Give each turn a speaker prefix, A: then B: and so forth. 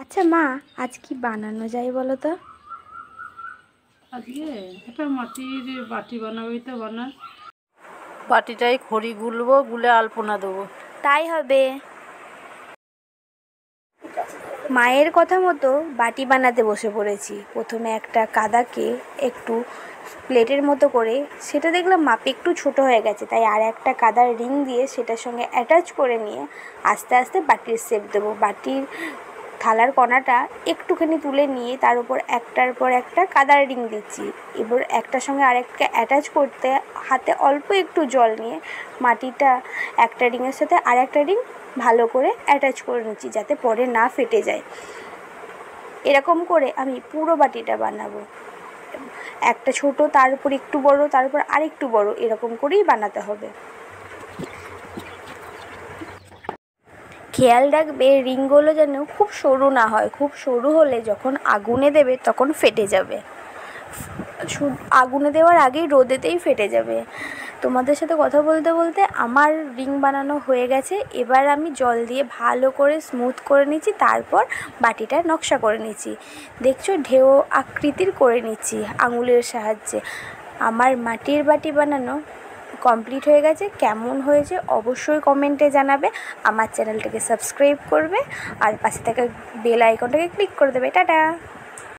A: আচ্ছা মা, আজ কি বানানো যায় বলো তো?
B: আজকে একটা মাটির বাটি বানাবি তো বানা। বাটিটাই খড়ি গুলবো, গুলে আলপনা দেবো।
A: তাই হবে। মায়ের কথা মতো বাটি বানাতে বসে পড়েছি। প্রথমে একটা কাদাকে একটু প্লেটের মতো করে, সেটা দেখলাম মাপে একটু ছোট হয়ে গেছে, তাই আর একটা কাদার রিং দিয়ে সেটার সঙ্গে অ্যাটাচ করে নিয়ে আস্তে আস্তে বাটির শেপ দেবো। বাটির থালার কণাটা একটুখানি তুলে নিয়ে তার উপর একটার পর একটা কাদার রিং দিচ্ছি। এবার একটার সঙ্গে আরেকটা অ্যাটাচ করতে হাতে অল্প একটু জল নিয়ে মাটিটা একটা রিংয়ের সাথে আর একটা রিং ভালো করে অ্যাটাচ করে নিচ্ছি, যাতে পরে না ফেটে যায়। এরকম করে আমি পুরো বাটিটা বানাবো। একটা ছোট, তার উপর একটু বড়, তার উপর আরেকটু বড়, এরকম করেই বানাতে হবে। খেয়াল রাখবে রিংগুলো যেন খুব সরু না হয়। খুব সরু হলে যখন আগুনে দেবে তখন ফেটে যাবে। আগুনে দেওয়ার আগেই রোদেতেই ফেটে যাবে। তোমাদের সাথে কথা বলতে বলতে আমার রিং বানানো হয়ে গেছে। এবার আমি জল দিয়ে ভালো করে স্মুথ করে নিচ্ছি, তারপর বাটিটা নকশা করে নিচ্ছি। দেখছো, ঢেউ আকৃতির করে নিচ্ছি আঙুলের সাহায্যে। আমার মাটির বাটি বানানো কমপ্লিট হয়ে গেছে। কেমন হয়েছে অবশ্যই কমেন্টে জানাবে। আমার চ্যানেলটাকে সাবস্ক্রাইব করবে আর পাশে থাকা বেল আইকনটাকে ক্লিক করে দেবে। টাটা।